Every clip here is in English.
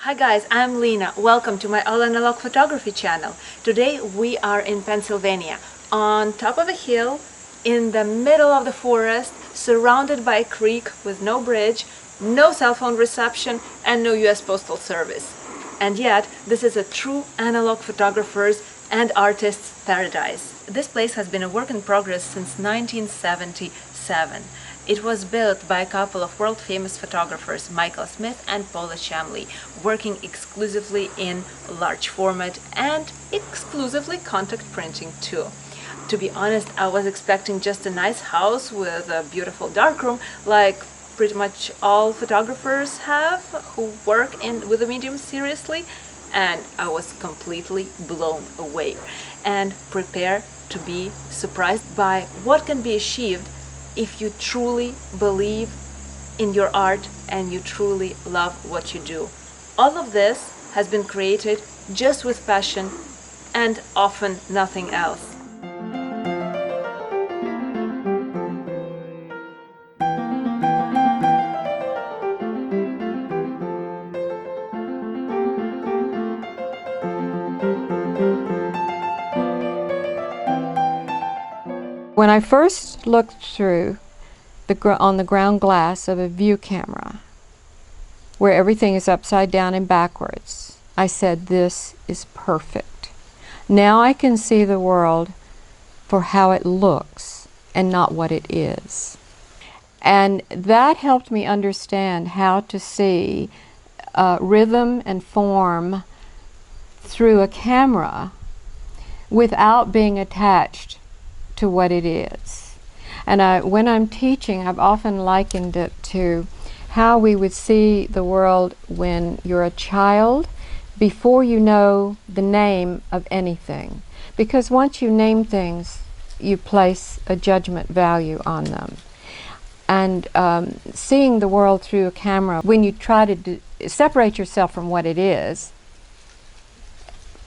Hi guys, I'm Lena. Welcome to my all analog photography channel. Today we are in Pennsylvania, on top of a hill, in the middle of the forest, surrounded by a creek with no bridge, no cell phone reception, and no US Postal Service. And yet, this is a true analog photographer's and artist's paradise. This place has been a work in progress since 1977. It was built by a couple of world-famous photographers, Michael Smith and Paula Chamlee, working exclusively in large format and exclusively contact printing too. To be honest, I was expecting just a nice house with a beautiful darkroom, like pretty much all photographers have who work with the medium seriously, and I was completely blown away. And prepare to be surprised by what can be achieved if you truly believe in your art and you truly love what you do. All of this has been created just with passion and often nothing else. When I first looked through on the ground glass of a view camera, where everything is upside down and backwards, I said, this is perfect. Now I can see the world for how it looks and not what it is. And that helped me understand how to see rhythm and form through a camera without being attached to what it is. And when I'm teaching, I've often likened it to how we would see the world when you're a child before you know the name of anything. Because once you name things, you place a judgment value on them. And seeing the world through a camera, when you try to separate yourself from what it is,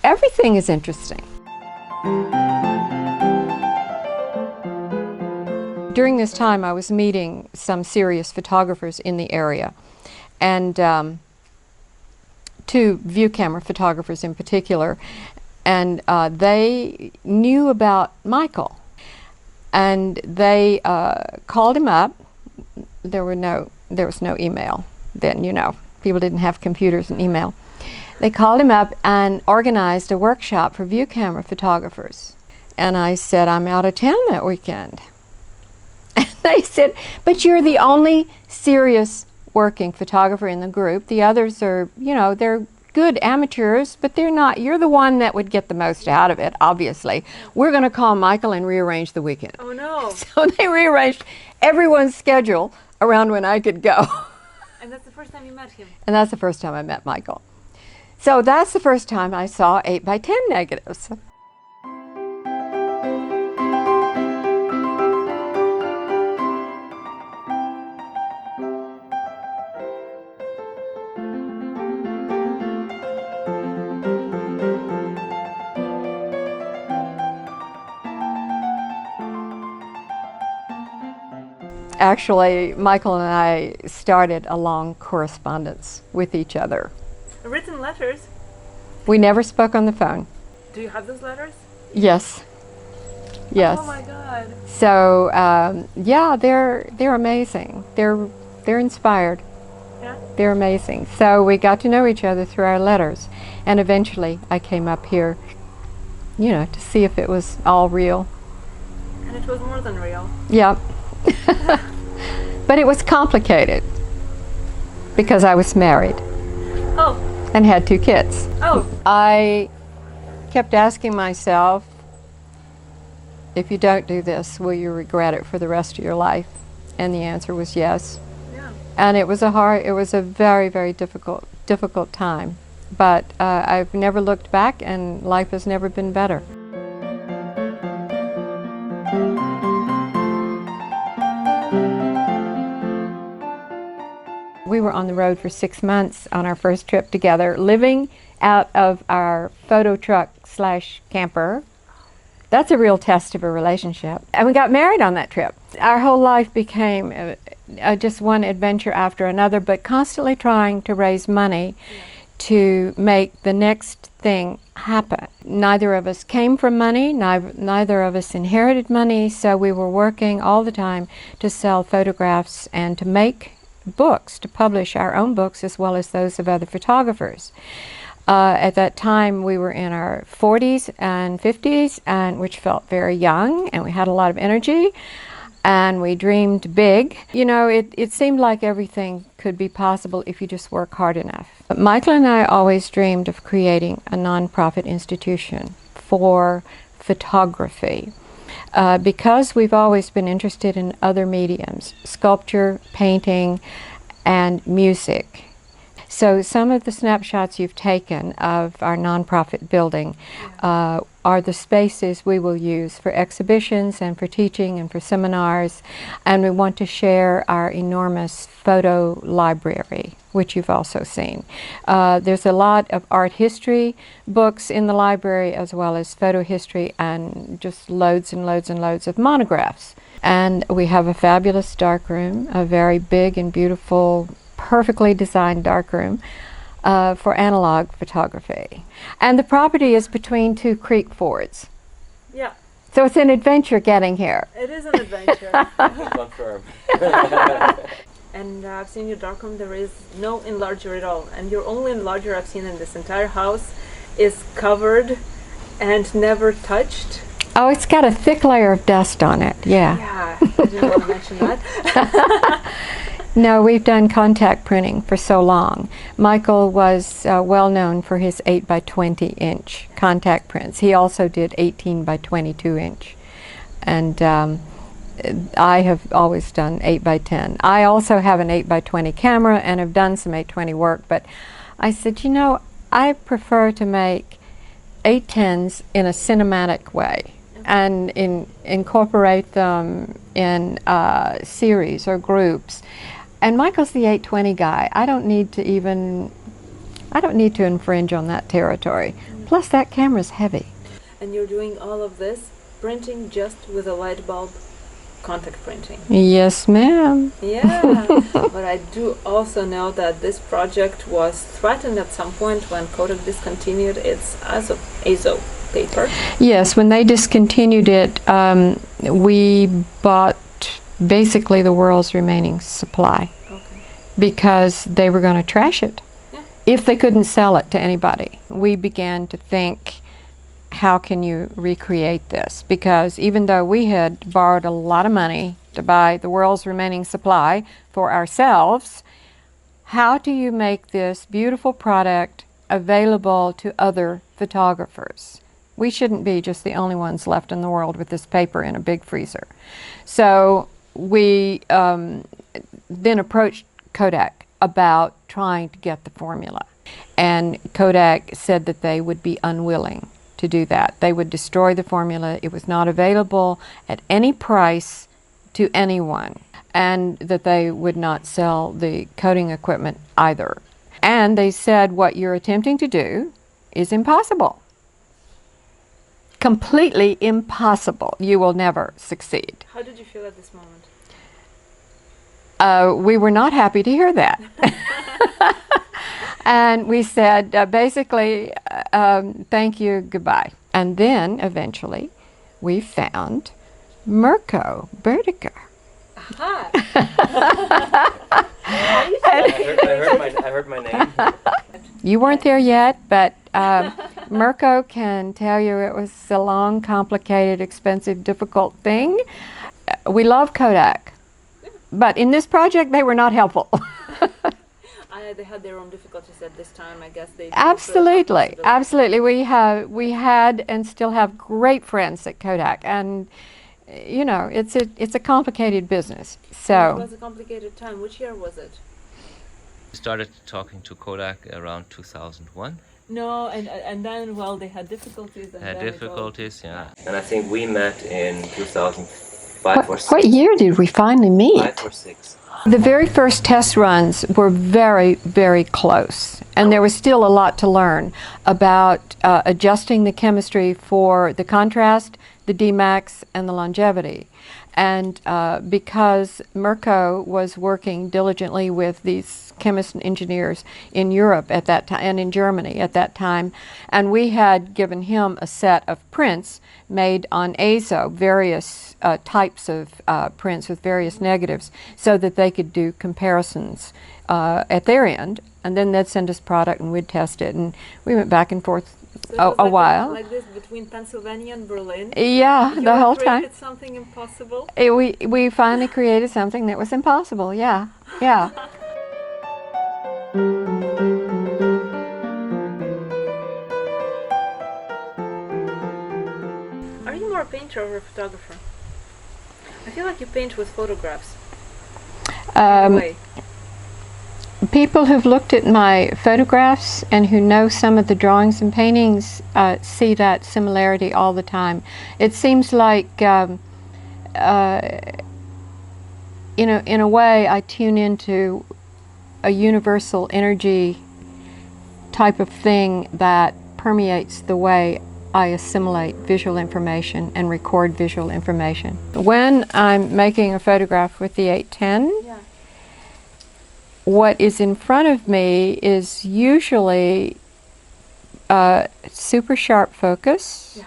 everything is interesting. During this time, I was meeting some serious photographers in the area, and two view camera photographers in particular, and they knew about Michael, and they called him up. There was no email then, you know, people didn't have computers and email. They called him up and organized a workshop for view camera photographers, and I said, I'm out of town that weekend. They said, but you're the only serious working photographer in the group. The others are, you know, they're good amateurs, but they're not. You're the one that would get the most out of it, obviously. We're going to call Michael and rearrange the weekend. Oh no. So they rearranged everyone's schedule around when I could go. And that's the first time you met him? And that's the first time I met Michael. So that's the first time I saw 8x10 negatives. Actually, Michael and I started a long correspondence with each other. Written letters? We never spoke on the phone. Do you have those letters? Yes. Yes. Oh my God. So yeah, they're amazing. They're inspired. Yeah. They're amazing. So we got to know each other through our letters, and eventually I came up here, you know, to see if it was all real. And it was more than real. Yeah. But it was complicated because I was married. Oh. And had 2 kids. Oh. I kept asking myself, if you don't do this, will you regret it for the rest of your life? And the answer was yes. Yeah. And it was a very, very difficult time. But I've never looked back, and life has never been better. We were on the road for 6 months on our first trip together, living out of our photo truck / camper. That's a real test of a relationship. And we got married on that trip. Our whole life became just one adventure after another, but constantly trying to raise money to make the next thing happen. Neither of us came from money, neither of us inherited money, so we were working all the time to sell photographs and to make books, to publish our own books as well as those of other photographers. At that time we were in our 40s and 50s, and which felt very young, and we had a lot of energy, and we dreamed big. You know, it seemed like everything could be possible if you just work hard enough. But Michael and I always dreamed of creating a nonprofit institution for photography. Because we've always been interested in other mediums, sculpture, painting, and music. So some of the snapshots you've taken of our nonprofit building are the spaces we will use for exhibitions and for teaching and for seminars. And we want to share our enormous photo library, which you've also seen. There's a lot of art history books in the library, as well as photo history, and just loads and loads and loads of monographs. And we have a fabulous darkroom, a very big and beautiful, perfectly designed darkroom for analog photography. And the property is between two creek fords. Yeah. So it's an adventure getting here. It is an adventure. Confirm. And I've seen your darkroom. There is no enlarger at all. And your only enlarger I've seen in this entire house is covered and never touched. Oh, it's got a thick layer of dust on it, yeah. Yeah, I didn't want to mention that. No, we've done contact printing for so long. Michael was well known for his 8 by 20 inch contact prints. He also did 18 by 22 inch. And I have always done 8 by 10. I also have an 8 by 20 camera and have done some 820 work, but I said, you know, I prefer to make 810s in a cinematic way and incorporate them in series or groups. And Michael's the 820 guy. I don't need to infringe on that territory. Plus that camera's heavy. And you're doing all of this printing just with a light bulb contact printing. Yes, ma'am. Yeah, but I do also know that this project was threatened at some point when Kodak discontinued its AZO paper. Yes, when they discontinued it, we bought basically the world's remaining supply. Okay. Because they were going to trash it. Yeah. If they couldn't sell it to anybody. We began to think, how can you recreate this? Because even though we had borrowed a lot of money to buy the world's remaining supply for ourselves, how do you make this beautiful product available to other photographers? We shouldn't be just the only ones left in the world with this paper in a big freezer. So we then approached Kodak about trying to get the formula. And Kodak said that they would be unwilling to do that. They would destroy the formula. It was not available at any price to anyone, and that they would not sell the coating equipment either. And they said, what you're attempting to do is impossible. Completely impossible. You will never succeed. How did you feel at this moment? We were not happy to hear that. And we said, basically, thank you, goodbye. And then, eventually, we found Mirko Berdiger. Aha! I heard my name. You weren't there yet, but Mirko can tell you it was a long, complicated, expensive, difficult thing. We love Kodak, but in this project, they were not helpful. They had their own difficulties at this time, I guess. Absolutely, absolutely. We had and still have great friends at Kodak, and you know, it's a complicated business. So it was a complicated time. Which year was it? We started talking to Kodak around 2001. No, and then, well, they had difficulties. And Had then difficulties, yeah. And I think we met in 2005 or 6. what year did we finally meet? 5 or 6. The very first test runs were very, very close, and there was still a lot to learn about adjusting the chemistry for the contrast, the Dmax, and the longevity. And because Mirko was working diligently with these chemists and engineers in Europe at that time and in Germany at that time, and we had given him a set of prints made on AZO, various types of prints with various negatives, so that they could do comparisons at their end, and then they'd send us product and we'd test it, and we went back and forth a while. Like this between Pennsylvania and Berlin? Yeah, the whole time. You created something impossible? We finally created something that was impossible, yeah, yeah. Are you more a painter or a photographer? I feel like you paint with photographs. In a way. People who've looked at my photographs and who know some of the drawings and paintings see that similarity all the time. It seems like, in a way, I tune into a universal energy type of thing that permeates the way I assimilate visual information and record visual information. When I'm making a photograph with the 810, Yeah. what is in front of me is usually super sharp focus, Yeah.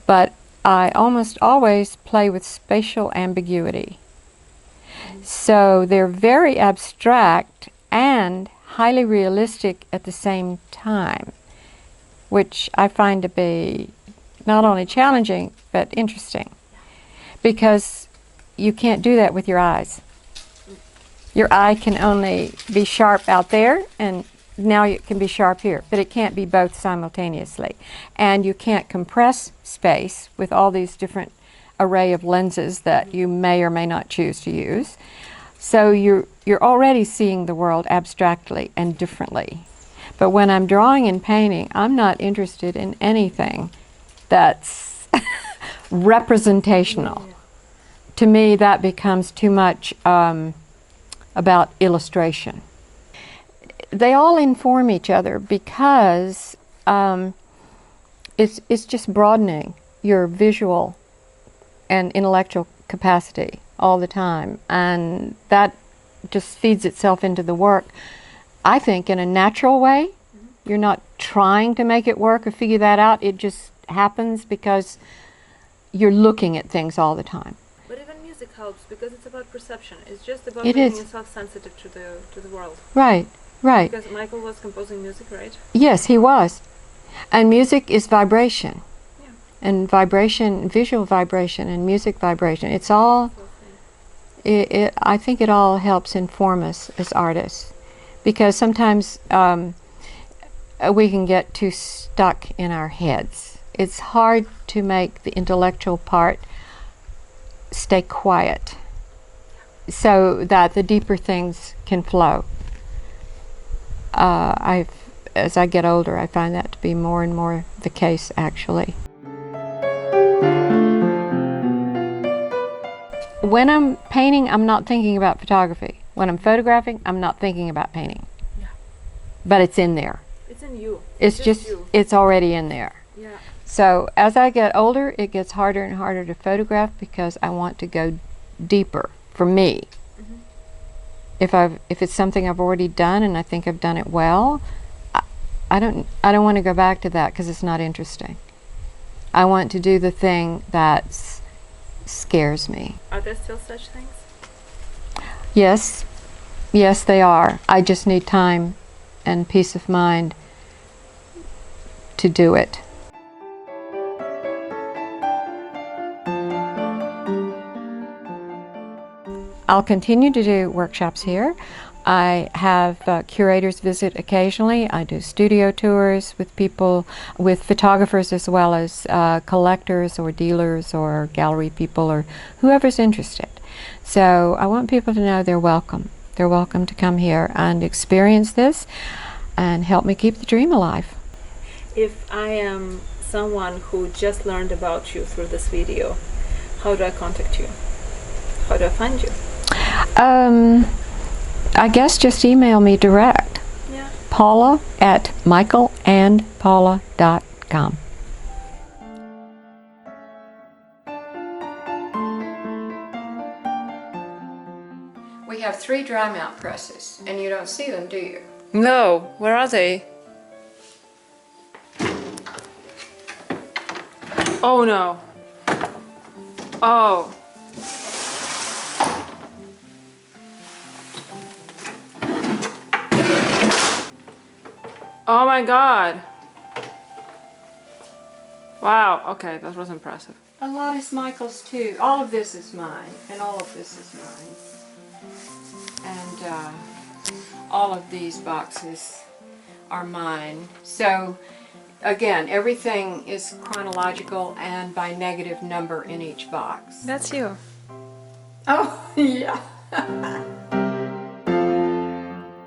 but I almost always play with spatial ambiguity. So they're very abstract and highly realistic at the same time, which I find to be not only challenging but interesting, because you can't do that with your eyes. Your eye can only be sharp out there, and now it can be sharp here, but it can't be both simultaneously. And you can't compress space with all these different array of lenses that you may or may not choose to use. So you're already seeing the world abstractly and differently. But when I'm drawing and painting, I'm not interested in anything that's representational. To me, that becomes too much about illustration. They all inform each other because it's just broadening your visual and intellectual capacity all the time, and that just feeds itself into the work, I think, in a natural way. You're not trying to make it work or figure that out. It just happens because you're looking at things all the time. But even music helps because it's about perception. It's just about It making is. yourself sensitive to the world. Right, right. Because Michael was composing music, right? Yes, he was. And music is vibration. Yeah. And vibration, visual vibration and music vibration. It's all, I think it all helps inform us as artists. Because sometimes we can get too stuck in our heads. It's hard to make the intellectual part stay quiet so that the deeper things can flow. As I get older, I find that to be more and more the case, actually. When I'm painting, I'm not thinking about photography. When I'm photographing, I'm not thinking about painting. Yeah. But it's in there. It's in you. It's just you. it's already in there. Yeah. So as I get older, it gets harder and harder to photograph because I want to go deeper for me. If it's something I've already done and I think I've done it well, I don't want to go back to that because it's not interesting. I want to do the thing that scares me. Are there still such things? Yes, yes, they are. I just need time and peace of mind to do it. I'll continue to do workshops here. I have curators visit occasionally. I do studio tours with people, with photographers as well as collectors or dealers or gallery people or whoever's interested. So I want people to know they're welcome. They're welcome to come here and experience this and help me keep the dream alive. If I am someone who just learned about you through this video, how do I contact you? How do I find you? I guess just email me direct. Yeah. Paula at michaelandpaula.com. 3 dry mount presses, and you don't see them, do you? No, where are they? Oh no. Oh. Oh my god. Wow, okay, that was impressive. A lot is Michael's too. All of this is mine, and all of this is mine. And all of these boxes are mine. So again, everything is chronological and by negative number in each box. That's you. Oh, yeah.